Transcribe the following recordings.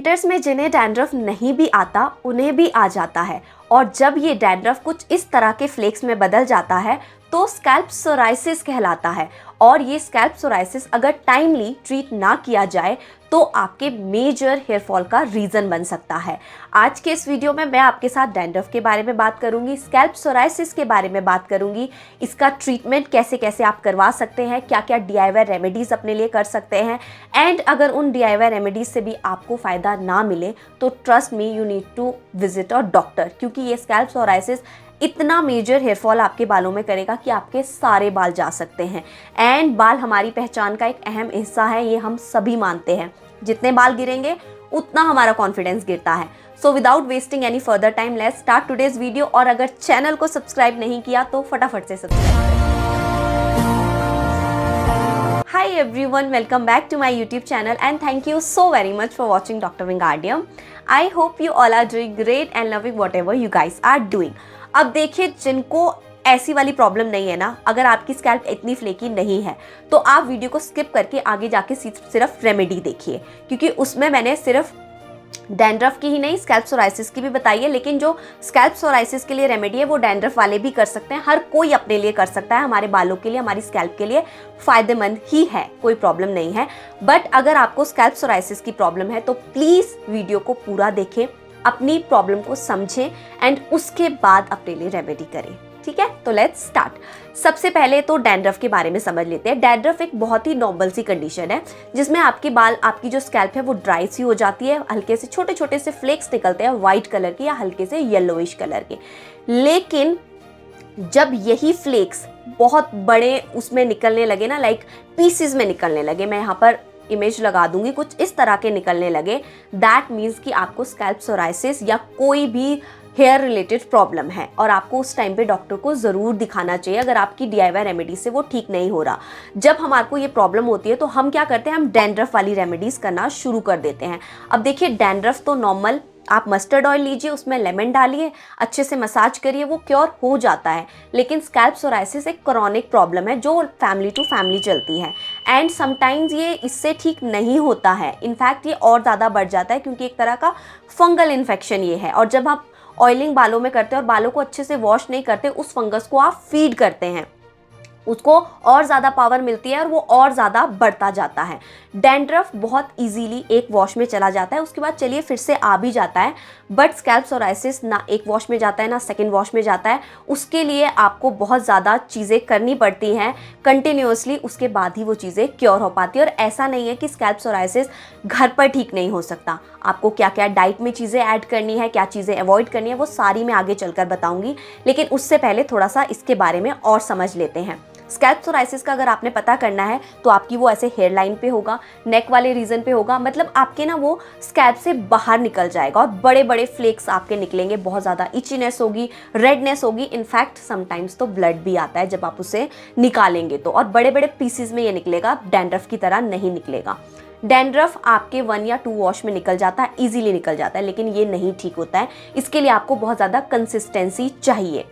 Painters में जिन्हें dandruff नहीं भी आता उन्हें भी आ जाता है, और जब ये डैंड्रफ कुछ इस तरह के फ्लेक्स में बदल जाता है तो स्कैल्प सोराइसिस कहलाता है। और ये स्कैल्प सोराइसिस अगर टाइमली ट्रीट ना किया जाए तो आपके मेजर हेयर फॉल का रीज़न बन सकता है। आज के इस वीडियो में मैं आपके साथ डैंड्रफ के बारे में बात करूंगी, स्कैल्प सोराइसिस के बारे में बात करूंगी, इसका ट्रीटमेंट कैसे कैसे आप करवा सकते हैं, क्या क्या DIY रेमेडीज़ अपने लिए कर सकते हैं, एंड अगर उन DIY रेमेडीज़ से भी आपको फ़ायदा ना मिले तो trust me you need to visit a doctor, क्योंकि ये स्कैल्प सोराइसिस इतना मेजर हेयर फॉल आपके बालों में करेगा कि आपके सारे बाल जा सकते हैं। एंड बाल हमारी पहचान का एक अहम हिस्सा है, ये हम सभी मानते हैं। जितने बाल गिरेंगे उतना हमारा कॉन्फिडेंस गिरता है। So without wasting any further time let's start today's video. और अगर चैनल को सब्सक्राइब नहीं किया तो फटाफट से सब्सक्राइब करें। Hi everyone, welcome back to my YouTube channel and thank you so very much for watching Dr. Wingardium. I hope you all are doing great and loving whatever you guys are doing. अब देखिए, जिनको ऐसी वाली problem नहीं है ना, अगर आपकी स्कैल्प इतनी फ्लेकी नहीं है तो आप वीडियो को स्किप करके आगे जाके सिर्फ रेमेडी देखिए, क्योंकि उसमें मैंने सिर्फ डैंड्रफ की ही नहीं स्कैल्प सोराइसिस की भी बताई है। लेकिन जो स्कैल्प सोराइसिस के लिए रेमेडी है वो डैंड्रफ वाले भी कर सकते हैं, हर कोई अपने लिए कर सकता है, हमारे बालों के लिए, हमारी स्कैल्प के लिए फ़ायदेमंद ही है, कोई प्रॉब्लम नहीं है। बट अगर आपको स्कैल्प सोराइसिस की प्रॉब्लम है तो प्लीज़ वीडियो को पूरा देखें, अपनी प्रॉब्लम को समझें एंड उसके बाद अपने लिए रेमेडी करें। ठीक है, तो लेट्स स्टार्ट। सबसे पहले तो डैंड्रफ के बारे में समझ लेते हैं। डैंड्रफ एक बहुत ही नॉर्मल सी कंडीशन है जिसमें आपके बाल, आपकी जो स्कैल्प है वो ड्राई सी हो जाती है, हल्के से छोटे छोटे से फ्लेक्स निकलते हैं वाइट कलर के या हल्के से येलोइश कलर के। लेकिन जब यही फ्लेक्स बहुत बड़े उसमें निकलने लगे ना, लाइक पीसेस में निकलने लगे, मैं यहाँ पर इमेज लगा दूंगी, कुछ इस तरह के निकलने लगे, दैट मीन्स कि आपको स्कैल्प सोराइसिस या कोई भी हेयर रिलेटेड प्रॉब्लम है और आपको उस टाइम पे डॉक्टर को ज़रूर दिखाना चाहिए अगर आपकी DIY रेमेडी से वो ठीक नहीं हो रहा। जब हमारे को ये प्रॉब्लम होती है तो हम क्या करते हैं, हम डैंड्रफ वाली रेमेडीज़ करना शुरू कर देते हैं। अब देखिए, डैंड्रफ तो नॉर्मल, आप मस्टर्ड ऑयल लीजिए, उसमें लेमन डालिए, अच्छे से मसाज करिए, वो क्योर हो जाता है। लेकिन स्कैल्प सोराइसिस एक क्रॉनिक प्रॉब्लम है जो फैमिली टू फैमिली चलती है एंड समटाइम्स ये इससे ठीक नहीं होता है। इनफैक्ट ये और ज़्यादा बढ़ जाता है क्योंकि एक तरह का फंगल इन्फेक्शन ये है, और जब आप ऑयलिंग बालों में करते हैं और बालों को अच्छे से वॉश नहीं करते, उस फंगस को आप फीड करते हैं, उसको और ज़्यादा पावर मिलती है और वो और ज़्यादा बढ़ता जाता है। डैंड्रफ बहुत इजीली एक वॉश में चला जाता है, उसके बाद चलिए फिर से आ भी जाता है। बट स्कैल्प सोराइसिस ना एक वॉश में जाता है ना सेकंड वॉश में जाता है, उसके लिए आपको बहुत ज़्यादा चीज़ें करनी पड़ती हैं कंटिन्यूअसली, उसके बाद ही वो चीज़ें क्योर हो पाती है। और ऐसा नहीं है कि स्कैल्प सोराइसिस घर पर ठीक नहीं हो सकता। आपको क्या क्या डाइट में चीज़ें ऐड करनी है, क्या चीज़ें अवॉइड करनी है, वो सारी मैं आगे चलकर बताऊँगी। लेकिन उससे पहले थोड़ा सा इसके बारे में और समझ लेते हैं। स्कैल्प सोराइसिस का अगर आपने पता करना है तो आपकी वो ऐसे हेयर लाइन पे होगा, नेक वाले रीजन पे होगा, मतलब आपके ना वो स्कैल्प से बाहर निकल जाएगा और बड़े बड़े फ्लेक्स आपके निकलेंगे, बहुत ज़्यादा इचीनेस होगी, रेडनेस होगी, इनफैक्ट समटाइम्स तो ब्लड भी आता है जब आप उसे निकालेंगे तो, और बड़े बड़े पीसेस में ये निकलेगा, डैंड्रफ की तरह नहीं निकलेगा। डैंड्रफ आपके 1 या 2 वॉश में निकल जाता है, इजीली निकल जाता है, लेकिन ये नहीं ठीक होता है। इसके लिए आपको बहुत ज़्यादा कंसिस्टेंसी चाहिए।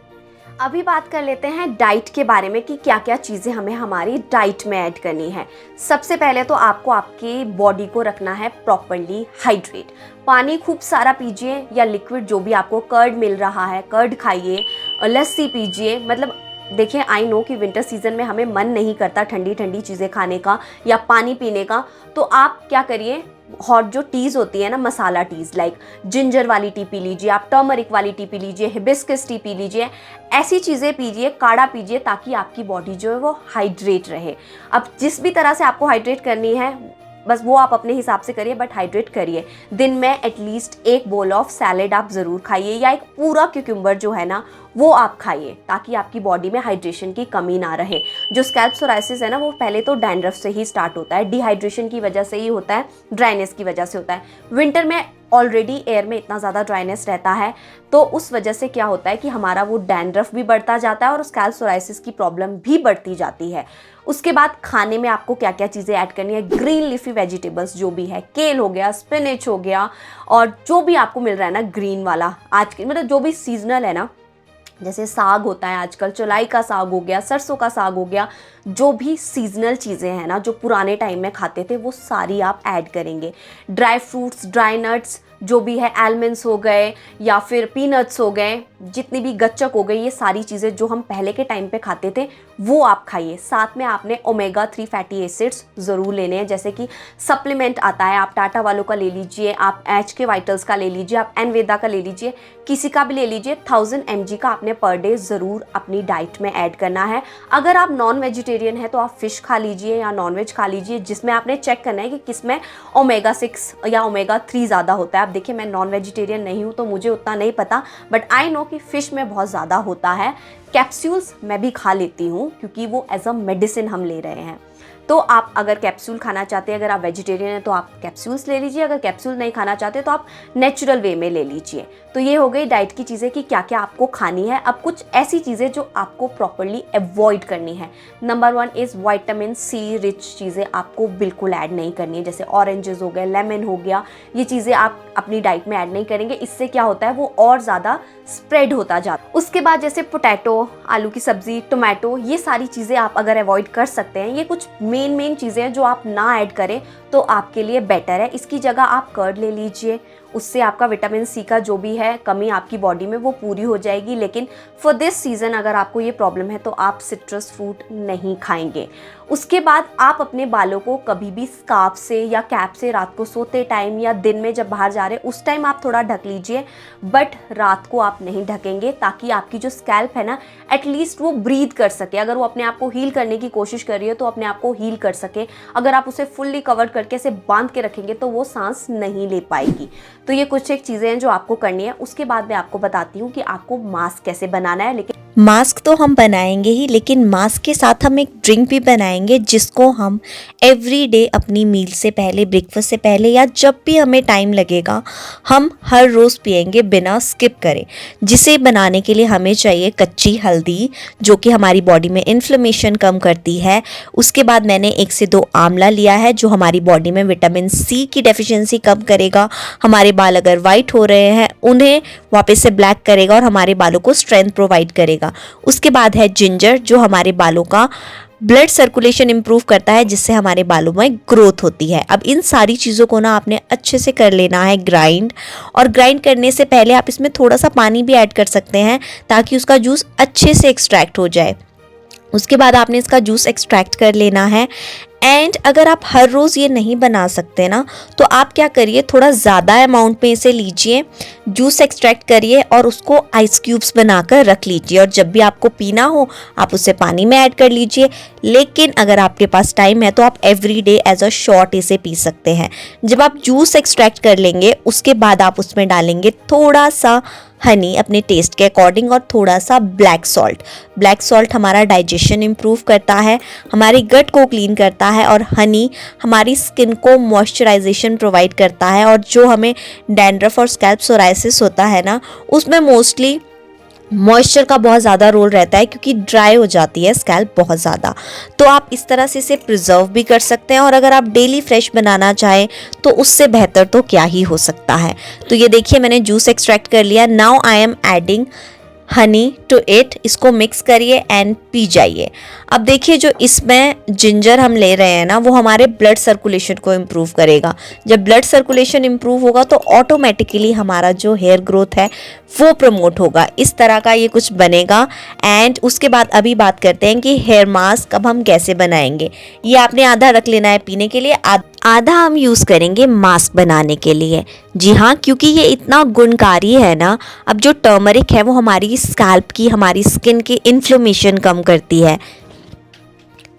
अभी बात कर लेते हैं डाइट के बारे में कि क्या क्या चीज़ें हमें हमारी डाइट में ऐड करनी है। सबसे पहले तो आपको आपकी बॉडी को रखना है प्रॉपरली हाइड्रेट। पानी खूब सारा पीजिए या लिक्विड जो भी आपको, कर्ड मिल रहा है कर्ड खाइए, लस्सी पीजिए। मतलब देखिए, आई नो कि विंटर सीजन में हमें मन नहीं करता ठंडी ठंडी चीज़ें खाने का या पानी पीने का, तो आप क्या करिए, हॉट जो टीज़ होती है ना, मसाला टीज़, लाइक जिंजर वाली टी पी लीजिए, आप टर्मरिक वाली टी पी लीजिए, हिबिस्कस टी पी लीजिए, ऐसी चीज़ें पीजिए, काढ़ा पीजिए, ताकि आपकी बॉडी जो है वो हाइड्रेट रहे। अब जिस भी तरह से आपको हाइड्रेट करनी है बस वो आप अपने हिसाब से करिए, बट हाइड्रेट करिए। दिन में एटलीस्ट एक बोल ऑफ सैलेड आप ज़रूर खाइए या एक पूरा क्यूकम्बर जो है ना वो आप खाइए, ताकि आपकी बॉडी में हाइड्रेशन की कमी ना रहे। जो स्कैल्प सोराइसिस है ना, वो पहले तो डैंड्रफ से ही स्टार्ट होता है, डिहाइड्रेशन की वजह से ही होता है, ड्राइनेस की वजह से होता है। विंटर में ऑलरेडी एयर में इतना ज़्यादा ड्राइनेस रहता है, तो उस वजह से क्या होता है कि हमारा वो डैंड्रफ भी बढ़ता जाता है और स्कैल्प सोराइसिस की प्रॉब्लम भी बढ़ती जाती है। उसके बाद खाने में आपको क्या क्या चीज़ें ऐड करनी है, ग्रीन लीफी वेजिटेबल्स जो भी है, केल हो गया, स्पिनच हो गया, और जो भी आपको मिल रहा है ना ग्रीन वाला, आज के मतलब जो भी सीजनल है ना, जैसे साग होता है आजकल, चौलाई का साग हो गया, सरसों का साग हो गया, जो भी सीजनल चीज़ें हैं ना जो पुराने टाइम में खाते थे वो सारी आप ऐड करेंगे। ड्राई फ्रूट्स, ड्राई नट्स जो भी है, आलमंड्स हो गए या फिर पीनट्स हो गए, जितनी भी गच्चक हो गई, ये सारी चीज़ें जो हम पहले के टाइम पे खाते थे वो आप खाइए। साथ में आपने ओमेगा 3 फैटी एसिड्स ज़रूर लेने हैं, जैसे कि सप्लीमेंट आता है, आप टाटा वालों का ले लीजिए, आप HK वाइटल्स का ले लीजिए, आप एनवेदा का ले लीजिए, किसी का भी ले लीजिए। 1000 mg का आपने पर डे ज़रूर अपनी डाइट में ऐड करना है। अगर आप नॉन वेजिटेरियन है तो आप फ़िश खा लीजिए या नॉन वेज खा लीजिए, जिसमें आपने चेक करना है कि किसमें ओमेगा 6 या ओमेगा 3 ज़्यादा होता है। अब देखिए मैं नॉन वेजिटेरियन नहीं हूँ तो मुझे उतना नहीं पता, बट आई नो कि फ़िश में बहुत ज़्यादा होता है। कैप्सूल्स मैं भी खा लेती हूँ क्योंकि वो एज अ मेडिसिन हम ले रहे हैं। तो आप अगर कैप्सूल खाना चाहते हैं, अगर आप वेजिटेरियन हैं तो आप कैप्सूल्स ले लीजिए, अगर कैप्सूल नहीं खाना चाहते तो आप नेचुरल वे में ले लीजिए। तो ये हो गई डाइट की चीज़ें कि क्या क्या आपको खानी है। अब कुछ ऐसी चीज़ें जो आपको प्रॉपरली अवॉइड करनी है। Number 1 is vitamin C rich चीज़ें आपको बिल्कुल ऐड नहीं करनी है, जैसे ऑरेंजेस हो गए, लेमन हो गया, ये चीज़ें आप अपनी डाइट में ऐड नहीं करेंगे। इससे क्या होता है वो और ज़्यादा स्प्रेड होता जाता है। उसके बाद जैसे पोटैटो, आलू की सब्ज़ी, टोमेटो, ये सारी चीज़ें आप अगर अवॉइड कर सकते हैं। ये कुछ मेन चीज़ें हैं जो आप ना ऐड करें तो आपके लिए बेटर है। इसकी जगह आप कर्ड ले लीजिए, उससे आपका विटामिन C का जो भी है कमी आपकी बॉडी में वो पूरी हो जाएगी। लेकिन फॉर दिस सीज़न अगर आपको ये प्रॉब्लम है तो आप सिट्रस फ्रूट नहीं खाएंगे। उसके बाद आप अपने बालों को कभी भी स्कार्फ से या कैप से रात को सोते टाइम या दिन में जब बाहर जा रहे हैं उस टाइम आप थोड़ा ढक लीजिए, बट रात को आप नहीं ढकेंगे, ताकि आपकी जो स्कैल्प है ना एटलीस्ट वो ब्रीथ कर सके। अगर वो अपने आप को हील करने की कोशिश कर रही है तो अपने आप को हील कर सके। अगर आप उसे फुल्ली कवर करके ऐसे बांध के रखेंगे तो वो सांस नहीं ले पाएगी। तो ये कुछ एक चीज़ें हैं जो आपको करनी है। उसके बाद मैं आपको बताती हूँ कि आपको मास्क कैसे बनाना है। लेकिन मास्क तो हम बनाएंगे ही, लेकिन मास्क के साथ हम एक ड्रिंक भी बनाएंगे जिसको हम एवरी डे अपनी मील से पहले, ब्रेकफास्ट से पहले या जब भी हमें टाइम लगेगा हम हर रोज़ पिएंगे बिना स्किप करें। जिसे बनाने के लिए हमें चाहिए कच्ची हल्दी, जो कि हमारी बॉडी में इन्फ्लेमेशन कम करती है। उसके बाद मैंने 1 से 2 आंवला लिया है जो हमारी बॉडी में विटामिन C की डेफिशिएंसी कम करेगा। हमारे बाल अगर वाइट हो रहे हैं उन्हें वापस से ब्लैक करेगा और हमारे बालों को स्ट्रेंथ प्रोवाइड करेगा। उसके बाद है जिंजर, जो हमारे बालों का ब्लड सर्कुलेशन इंप्रूव करता है, जिससे हमारे बालों में ग्रोथ होती है। अब इन सारी चीज़ों को ना आपने अच्छे से कर लेना है ग्राइंड, और ग्राइंड करने से पहले आप इसमें थोड़ा सा पानी भी ऐड कर सकते हैं ताकि उसका जूस अच्छे से एक्सट्रैक्ट हो जाए। उसके बाद आपने इसका जूस एक्सट्रैक्ट कर लेना है। एंड अगर आप हर रोज़ ये नहीं बना सकते ना तो आप क्या करिए, थोड़ा ज़्यादा अमाउंट में इसे लीजिए, जूस एक्सट्रैक्ट करिए और उसको आइस क्यूब्स बनाकर रख लीजिए, और जब भी आपको पीना हो आप उसे पानी में ऐड कर लीजिए। लेकिन अगर आपके पास टाइम है तो आप every day as a shot इसे पी सकते हैं। जब आप जूस एक्सट्रैक्ट कर लेंगे उसके बाद आप उसमें डालेंगे थोड़ा सा हनी अपने टेस्ट के अकॉर्डिंग और थोड़ा सा ब्लैक सॉल्ट। ब्लैक सॉल्ट हमारा डाइजेशन इम्प्रूव करता है, हमारी गट को क्लीन करता है, और हनी हमारी स्किन को मॉइस्चराइजेशन प्रोवाइड करता है। और जो हमें डैंड्रफ और स्कैल्प सोराइसिस होता है ना, उसमें मोस्टली मॉइस्चर का बहुत ज़्यादा रोल रहता है क्योंकि ड्राई हो जाती है स्कैल्प बहुत ज़्यादा। तो आप इस तरह से इसे प्रिजर्व भी कर सकते हैं, और अगर आप डेली फ्रेश बनाना चाहें तो उससे बेहतर तो क्या ही हो सकता है। तो ये देखिए मैंने जूस एक्सट्रैक्ट कर लिया। Now I am adding honey to it. इसको मिक्स करिए एंड पी जाइए। अब देखिए जो इसमें जिंजर हम ले रहे हैं ना वो हमारे ब्लड सर्कुलेशन को इम्प्रूव करेगा। जब ब्लड सर्कुलेशन इम्प्रूव होगा तो ऑटोमेटिकली हमारा जो हेयर ग्रोथ है वो प्रमोट होगा। इस तरह का ये कुछ बनेगा। एंड उसके बाद अभी बात करते हैं कि हेयर मास्क अब हम कैसे बनाएंगे। ये आपने आधा रख लेना है पीने के लिए, आधा हम यूज़ करेंगे मास्क बनाने के लिए। जी हाँ, क्योंकि ये इतना गुणकारी है ना। अब जो टर्मरिक है वो हमारी स्कैल्प की, हमारी स्किन की इन्फ्लेमेशन कम करती है,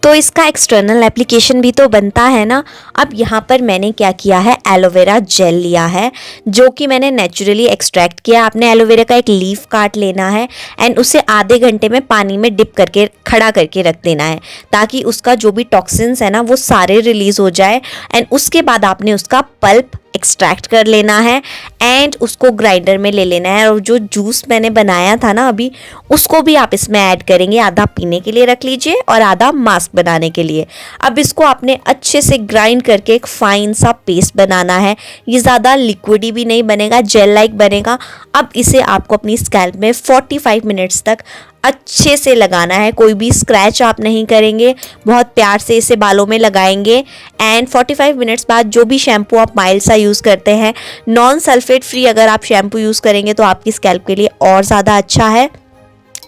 तो इसका एक्सटर्नल एप्लीकेशन भी तो बनता है ना। अब यहाँ पर मैंने क्या किया है, एलोवेरा जेल लिया है जो कि मैंने नेचुरली एक्सट्रैक्ट किया। आपने एलोवेरा का एक लीफ काट लेना है एंड उसे आधे घंटे में पानी में डिप करके खड़ा करके रख देना है ताकि उसका जो भी टॉक्सिन्स है ना वो सारे रिलीज़ हो जाए। एंड उसके बाद आपने उसका पल्प एक्सट्रैक्ट कर लेना है एंड उसको ग्राइंडर में ले लेना है। और जो जूस मैंने बनाया था ना अभी, उसको भी आप इसमें ऐड करेंगे। आधा पीने के लिए रख लीजिए और आधा मास्क बनाने के लिए। अब इसको आपने अच्छे से ग्राइंड करके एक फाइन सा पेस्ट बनाना है। ये ज़्यादा लिक्विडी भी नहीं बनेगा, जेल लाइक बनेगा। अब इसे आपको अपनी स्कैल्प में 45 मिनट्स तक अच्छे से लगाना है। कोई भी स्क्रैच आप नहीं करेंगे, बहुत प्यार से इसे बालों में लगाएंगे। एंड 45 मिनट्स बाद जो भी शैम्पू आप माइल्ड सा यूज़ करते हैं, नॉन सल्फेट फ्री अगर आप शैम्पू यूज़ करेंगे तो आपकी स्कैल्प के लिए और ज़्यादा अच्छा है।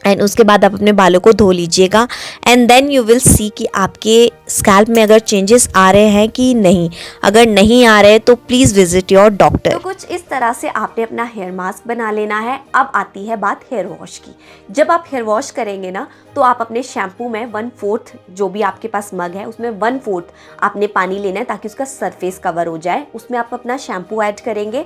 एंड उसके बाद आप अपने बालों को धो लीजिएगा and then you will see कि आपके स्कैल्प में अगर चेंजेस आ रहे हैं कि नहीं। अगर नहीं आ रहे तो प्लीज़ विजिट योर डॉक्टर। तो कुछ इस तरह से आपने अपना हेयर मास्क बना लेना है। अब आती है बात हेयर वॉश की। जब आप हेयर वॉश करेंगे ना तो आप अपने शैम्पू में 1/4 जो भी आपके पास मग है उसमें 1/4 आपने पानी लेना है ताकि उसका सरफेस कवर हो जाए। उसमें आप अपना शैम्पू ऐड करेंगे,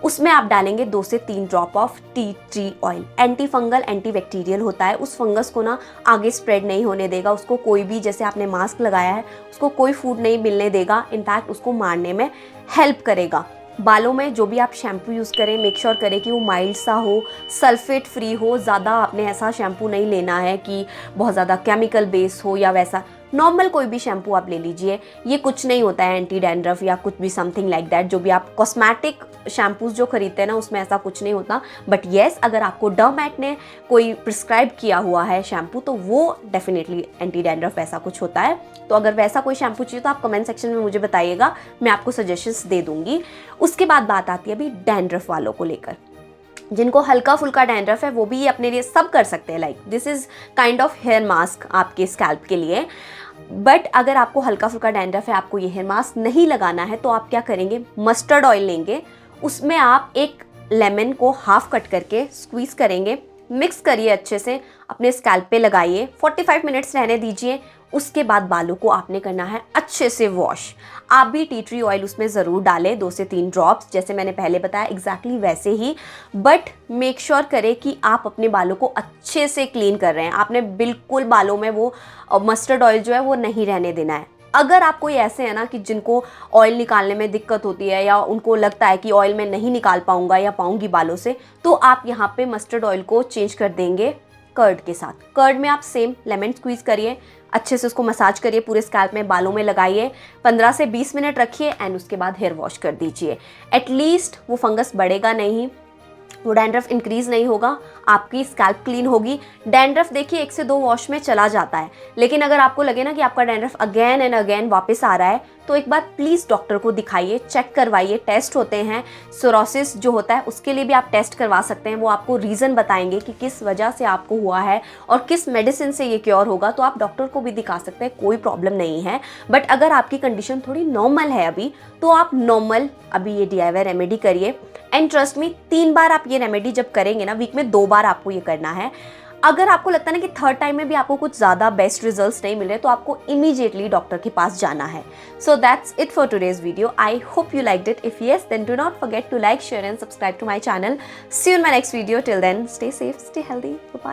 उसमें आप डालेंगे 2 से 3 drop of tea tree oil. Anti fungal anti bacterial होता है, उस फंगस को ना आगे स्प्रेड नहीं होने देगा। उसको कोई भी, जैसे आपने मास्क लगाया है, उसको कोई फूड नहीं मिलने देगा, इनफैक्ट उसको मारने में हेल्प करेगा। बालों में जो भी आप शैम्पू यूज़ करें, मेक श्योर करें कि वो माइल्ड सा हो, सल्फेट फ्री हो। ज़्यादा आपने ऐसा शैम्पू नहीं लेना है कि बहुत ज़्यादा केमिकल बेस हो या वैसा। नॉर्मल कोई भी शैम्पू आप ले लीजिए, ये कुछ नहीं होता है एंटी डैंड्रफ या कुछ भी समथिंग लाइक दैट। जो भी आप कॉस्मेटिक शैम्पूज जो खरीदते हैं ना उसमें ऐसा कुछ नहीं होता। बट येस, अगर आपको डर्मेट ने कोई प्रिस्क्राइब किया हुआ है शैम्पू तो वो डेफिनेटली एंटी डैंड्रफ वैसा कुछ होता है। तो अगर वैसा कोई शैम्पू चाहिए तो आप कमेंट सेक्शन में मुझे बताइएगा, मैं आपको सजेशंस दे दूंगी। उसके बाद बात आती है अभी डैंड्रफ वालों को लेकर। जिनको हल्का फुल्का डैंड्रफ है वो भी अपने लिए सब कर सकते हैं। Like this is kind of hair mask आपके स्कैल्प के लिए। बट अगर आपको हल्का फुल्का डैंड्रफ है, आपको ये हेयर मास्क नहीं लगाना है, तो आप क्या करेंगे, मस्टर्ड ऑयल लेंगे, उसमें आप एक लेमन को हाफ कट करके स्क्वीज़ करेंगे, मिक्स करिए अच्छे से, अपने स्कैल्प पे लगाइए, 45 मिनट्स रहने दीजिए। उसके बाद बालों को आपने करना है अच्छे से वॉश। आप भी टी ट्री ऑयल उसमें ज़रूर डालें, 2 से 3 ड्रॉप्स, जैसे मैंने पहले बताया एग्जैक्टली वैसे ही। बट मेक श्योर करें कि आप अपने बालों को अच्छे से क्लीन कर रहे हैं। आपने बिल्कुल बालों में वो मस्टर्ड ऑयल जो है वो नहीं रहने देना है। अगर आप कोई ऐसे हैं ना कि जिनको ऑयल निकालने में दिक्कत होती है या उनको लगता है कि ऑयल में नहीं निकाल पाऊंगा या पाऊंगी बालों से, तो आप यहाँ पे मस्टर्ड ऑयल को चेंज कर देंगे कर्ड के साथ। कर्ड में आप सेम लेमन स्क्वीज़ करिए, अच्छे से उसको मसाज करिए, पूरे स्कैल्प में बालों में लगाइए, 15 से 20 मिनट रखिए एंड उसके बाद हेयर वॉश कर दीजिए। एटलीस्ट वो फंगस बढ़ेगा नहीं, वो डैंड्रफ इंक्रीज़ नहीं होगा, आपकी स्कैल्प क्लीन होगी। डैंड्रफ देखिए 1 से 2 वॉश में चला जाता है, लेकिन अगर आपको लगे ना कि आपका डैंड्रफ अगेन एंड अगेन वापस आ रहा है तो एक बार प्लीज़ डॉक्टर को दिखाइए, चेक करवाइए। टेस्ट होते हैं, सोरोसिस जो होता है उसके लिए भी आप टेस्ट करवा सकते हैं। वो आपको रीज़न बताएंगे कि किस वजह से आपको हुआ है और किस मेडिसिन से ये क्योर होगा, तो आप डॉक्टर को भी दिखा सकते हैं, कोई प्रॉब्लम नहीं है। बट अगर आपकी कंडीशन थोड़ी नॉर्मल है अभी, तो आप नॉर्मल अभी ये DIY रेमेडी करिए। एंड ट्रस्ट मी, 3 बार आप ये रेमेडी जब करेंगे ना, वीक में 2 बार आपको ये करना है। अगर आपको लगता है ना कि 3rd टाइम में भी आपको कुछ ज़्यादा बेस्ट रिजल्ट्स नहीं मिल रहे, तो आपको इमीडिएटली डॉक्टर के पास जाना है। So that's it for today's video. I hope you liked it. If yes, then do not forget to like, share and subscribe to my channel. See you in my next video. Till then, stay safe, stay healthy, bye.